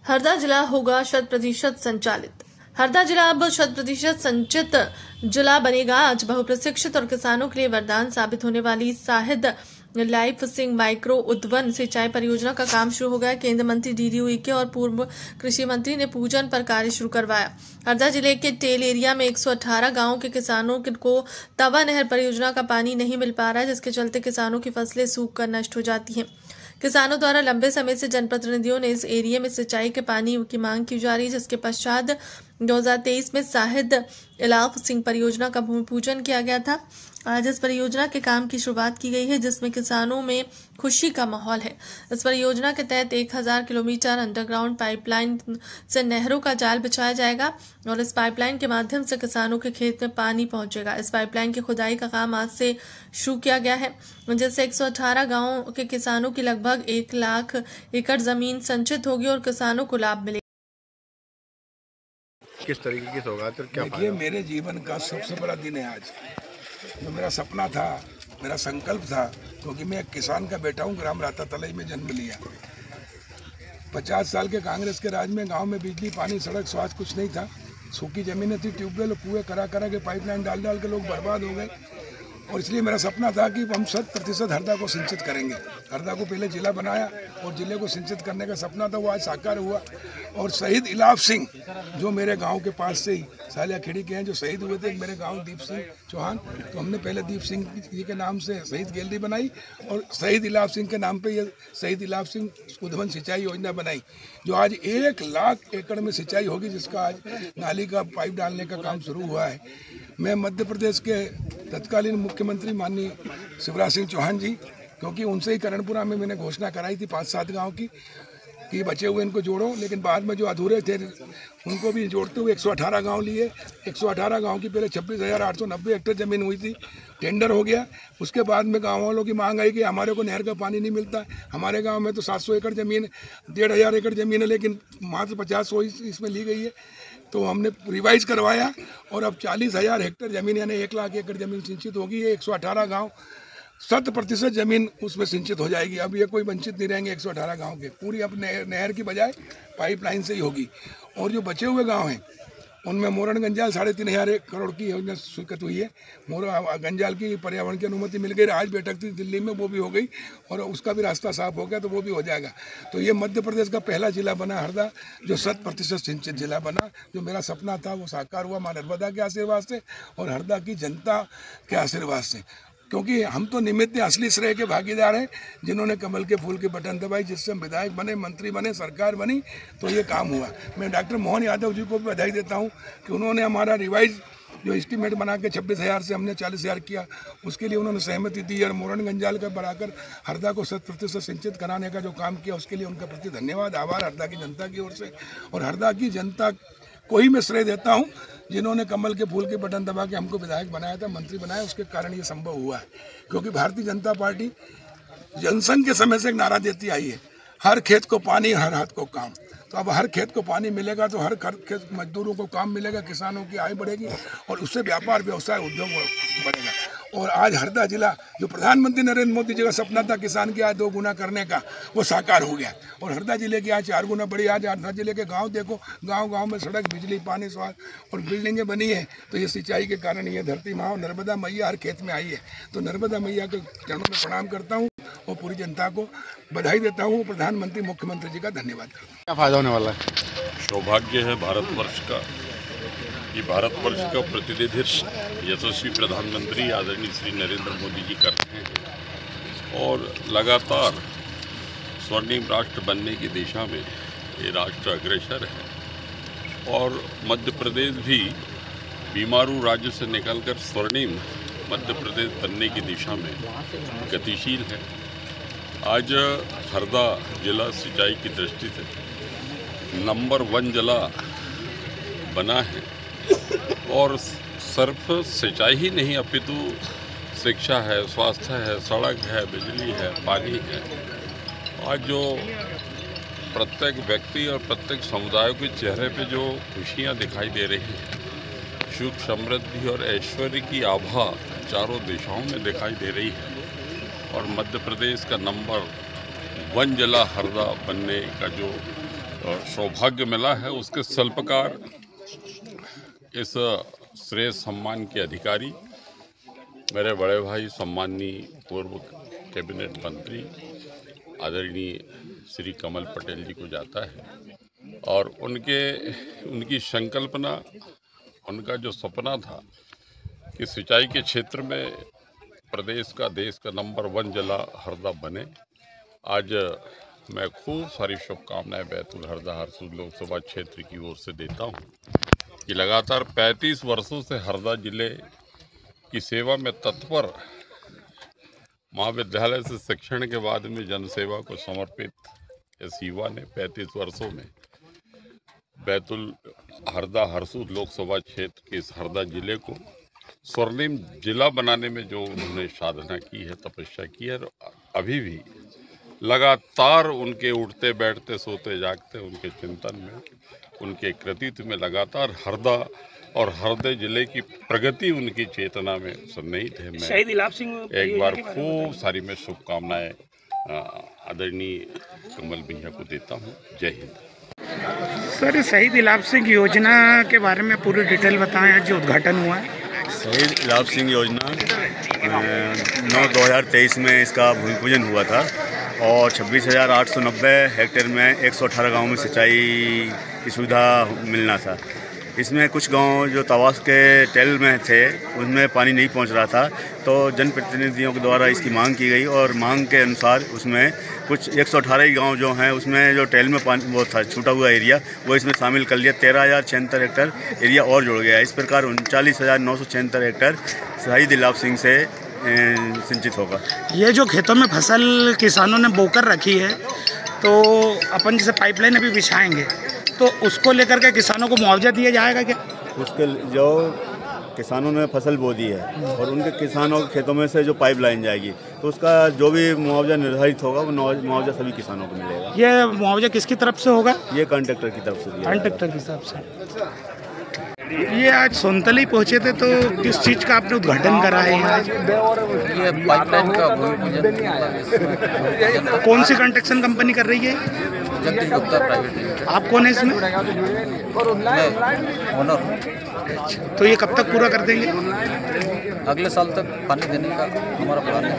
हरदा जिला होगा 100% संचालित। हरदा जिला अब 100% संचित जिला बनेगा। आज बहुप्रशिक्षित और किसानों के लिए वरदान साबित होने वाली शाहिद लाइफ सिंह माइक्रो उद्वन सिंचाई परियोजना का काम शुरू हो गया। केंद्रीय मंत्री डीडी उइके और पूर्व कृषि मंत्री ने पूजन पर कार्य शुरू करवाया। हरदा जिले के टेल एरिया में 118 गांवों के किसानों को तवा नहर परियोजना का पानी नहीं मिल पा रहा है, जिसके चलते किसानों की फसलें सूख कर नष्ट हो जाती हैं। किसानों द्वारा लंबे समय से जनप्रतिनिधियों ने इस एरिया में सिंचाई के पानी की मांग की जा रही है, जिसके पश्चात 2023 में शाहिद लाइफ सिंह परियोजना का भूमि पूजन किया गया था। आज इस परियोजना के काम की शुरुआत की गई है, जिसमें किसानों में खुशी का माहौल है। इस परियोजना के तहत 1000 किलोमीटर अंडरग्राउंड पाइपलाइन से नहरों का जाल बिछाया जाएगा और इस पाइपलाइन के माध्यम से किसानों के खेत में पानी पहुंचेगा। इस पाइपलाइन की खुदाई का काम आज से शुरू किया गया है, जिससे 118 गाँवों के किसानों की लगभग 1 लाख एकड़ जमीन संचित होगी और किसानों को लाभ मिलेगा। किस तरीके की सौगात और क्या? देखिए, मेरे जीवन का सबसे बड़ा दिन है आज। जो मेरा सपना था, मेरा संकल्प था, क्योंकि मैं एक किसान का बेटा हूँ, ग्राम राता तलई में जन्म लिया। 50 साल के कांग्रेस के राज में गांव में बिजली, पानी, सड़क, स्वास्थ्य कुछ नहीं था। सूखी जमीनें थी, ट्यूबवेल, कुएं करा के पाइपलाइन डाल के लोग बर्बाद हो गए। और इसलिए मेरा सपना था कि हम 100% हरदा को सिंचित करेंगे। हरदा को पहले जिला बनाया और जिले को सिंचित करने का सपना था, वो आज साकार हुआ। और शहीद लाइफ सिंह जो मेरे गांव के पास से ही सालिया खेड़ी के हैं, जो शहीद हुए थे, मेरे गांव दीप सिंह चौहान, तो हमने पहले दीप सिंह जी के नाम से शहीद गैलरी बनाई और शहीद लाइफ सिंह के नाम पे ये शहीद लाइफ सिंह उद्वन सिंचाई योजना बनाई, जो आज 1 लाख एकड़ में सिंचाई होगी, जिसका आज नाली का पाइप डालने का काम शुरू हुआ है। मैं मध्य प्रदेश के तत्कालीन मुख्यमंत्री माननीय शिवराज सिंह चौहान जी, क्योंकि उनसे ही करणपुरा में मैंने घोषणा कराई थी 5-7 गांव की कि बचे हुए इनको जोड़ो, लेकिन बाद में जो अधूरे थे उनको भी जोड़ते हुए 118 गांव लिए। 118 गांव की पहले 26,890 हेक्टेयर ज़मीन हुई थी, टेंडर हो गया। उसके बाद में गाँव वालों की मांग आई कि हमारे को नहर का पानी नहीं मिलता। हमारे गाँव में तो 700 एकड़ ज़मीन, 1,500 एकड़ ज़मीन है, लेकिन मात्र 50 इसमें ली गई है। तो हमने रिवाइज करवाया और अब 40,000 हेक्टेयर ज़मीन यानी 1 लाख एकड़ ज़मीन सिंचित होगी। ये 118 गाँव 100% ज़मीन उसमें सिंचित हो जाएगी। अब ये कोई वंचित नहीं रहेंगे 118 गांव के। पूरी अब नहर की बजाय पाइपलाइन से ही होगी। और जो बचे हुए गांव हैं उनमें मोरण गंजाल 3,500 करोड़ की योजना स्वीकृत हुई है। गंजाल की पर्यावरण की अनुमति मिल गई। आज बैठक थी दिल्ली में, वो भी हो गई और उसका भी रास्ता साफ हो गया, तो वो भी हो जाएगा। तो ये मध्य प्रदेश का पहला जिला बना हरदा, जो 100% सिंचित जिला बना। जो मेरा सपना था वो साकार हुआ मां नर्मदा के आशीर्वाद से और हरदा की जनता के आशीर्वाद से, क्योंकि हम तो निमित्त असली श्रेय के भागीदार हैं, जिन्होंने कमल के फूल के बटन दबाई, जिससे हम विधायक बने, मंत्री बने, सरकार बनी, तो ये काम हुआ। मैं डॉक्टर मोहन यादव जी को भी बधाई देता हूं कि उन्होंने हमारा रिवाइज जो एस्टीमेट बना के 26,000 से हमने 40,000 किया, उसके लिए उन्होंने सहमति दी और मोरण गंजाल का बढ़ाकर हरदा को 100% सिंचित कराने का जो काम किया, उसके लिए उनका प्रति धन्यवाद, आभार हरदा की जनता की ओर से। और हरदा की जनता को ही मैं श्रेय देता हूँ, जिन्होंने कमल के फूल के बटन दबा के हमको विधायक बनाया था, मंत्री बनाया, उसके कारण ये संभव हुआ है। क्योंकि भारतीय जनता पार्टी जनसंघ के समय से एक नारा देती आई है, हर खेत को पानी, हर हाथ को काम। तो अब हर खेत को पानी मिलेगा तो हर खेत मजदूरों को काम मिलेगा, किसानों की आय बढ़ेगी और उससे व्यापार, व्यवसाय, उद्योग बढ़ेगा। और आज हरदा जिला, जो प्रधानमंत्री नरेंद्र मोदी जी का सपना था किसान की आय 2 गुना करने का, वो साकार हो गया। और हरदा जिले की आय 4 गुना बढ़ी। आज हरदा जिले के गांव देखो, गांव में सड़क, बिजली, पानी, स्वास्थ्य और बिल्डिंगें बनी है। तो ये सिंचाई के कारण ये धरती माँ नर्मदा मैया हर खेत में आई है। तो नर्मदा मैया के चरणों में प्रणाम करता हूँ और पूरी जनता को बधाई देता हूँ। प्रधानमंत्री, मुख्यमंत्री जी का धन्यवाद करता हूँ। क्या फायदा होने वाला है? सौभाग्य है भारतवर्ष का कि भारतवर्ष का प्रतिनिधित्व यशस्वी प्रधानमंत्री आदरणीय श्री नरेंद्र मोदी जी कर रहे हैं और लगातार स्वर्णिम राष्ट्र बनने की दिशा में ये राष्ट्र अग्रसर है। और मध्य प्रदेश भी बीमारू राज्य से निकलकर स्वर्णिम मध्य प्रदेश बनने की दिशा में गतिशील है। आज हरदा जिला सिंचाई की दृष्टि से नंबर 1 जिला बना है और सिर्फ सिंचाई ही नहीं अपितु शिक्षा है, स्वास्थ्य है, सड़क है, बिजली है, पानी है। आज जो प्रत्येक व्यक्ति और प्रत्येक समुदाय के चेहरे पे जो खुशियाँ दिखाई दे रही हैं, सुख, समृद्धि और ऐश्वर्य की आभा चारों दिशाओं में दिखाई दे रही है। और मध्य प्रदेश का नंबर वन जिला हरदा बनने का जो सौभाग्य मिला है, उसके सल्पकार इस श्रेय सम्मान के अधिकारी मेरे बड़े भाई सम्माननीय पूर्व कैबिनेट मंत्री आदरणीय श्री कमल पटेल जी को जाता है। और उनकी संकल्पना, उनका जो सपना था कि सिंचाई के क्षेत्र में प्रदेश का, देश का नंबर 1 जिला हरदा बने, आज मैं खूब सारी शुभकामनाएं बैतूल हरदा हरसूद लोकसभा क्षेत्र की ओर से देता हूं कि लगातार 35 वर्षों से हरदा जिले की सेवा में तत्पर, महाविद्यालय से शिक्षण के बाद में जनसेवा को समर्पित इस युवा ने 35 वर्षों में बैतूल हरदा हरसूद लोकसभा क्षेत्र के इस हरदा जिले को स्वर्णिम जिला बनाने में जो उन्होंने साधना की है, तपस्या की है, अभी भी लगातार उनके उठते बैठते सोते जागते उनके चिंतन में, उनके कृतित्व में लगातार हरदा और हरदे जिले की प्रगति उनकी चेतना में सन्निहित है। मैं एक बार खूब सारी मैं शुभकामनाएं आदरणीय कमल भैया को देता हूं। जय हिंद। सर, शहीद लाभ सिंह योजना के बारे में पूरी डिटेल बताएं, आज जो उद्घाटन हुआ है। शहीद लाभ सिंह योजना 9/2023 में इसका भूमि पूजन हुआ था और 26,890 हेक्टेयर में 118 गाँव में सिंचाई की सुविधा मिलना था। इसमें कुछ गांव जो तवास के टेल में थे उनमें पानी नहीं पहुंच रहा था, तो जनप्रतिनिधियों के द्वारा इसकी मांग की गई और मांग के अनुसार उसमें कुछ 118 ही गांव जो हैं उसमें जो टेल में पानी वो था छूटा हुआ एरिया, वो इसमें शामिल कर लिया। 13,076 हेक्टर एरिया और जुड़ गया। इस प्रकार 39,976 हेक्टर शहीद लाभ सिंह से सिंचित होगा। ये जो खेतों में फसल किसानों ने बोकर रखी है, तो अपन जैसे पाइपलाइन अभी बिछाएंगे तो उसको लेकर के किसानों को मुआवजा दिया जाएगा क्या? उसके जो किसानों ने फसल बो दी है और उनके किसानों के खेतों में से जो पाइप लाइन जाएगी तो उसका जो भी मुआवजा निर्धारित होगा वो मुआवजा सभी किसानों को मिलेगा। ये मुआवजा किसकी तरफ से होगा? ये कॉन्ट्रैक्टर की तरफ से दिया। कॉन्ट्रैक्टर की तरफ से। ये आज सोनतली पहुंचे थे, तो किस चीज़ का आपने उद्घाटन करा है यहाँ? ये पाइपलाइन का भूमि पूजन। कौन सी कंस्ट्रक्शन कंपनी कर रही है? Jagdish Gupta private limited. आप कौन है इसमें? ओनर। तो ये कब तक पूरा कर देंगे? अगले साल तक पानी देने का हमारा प्लान है।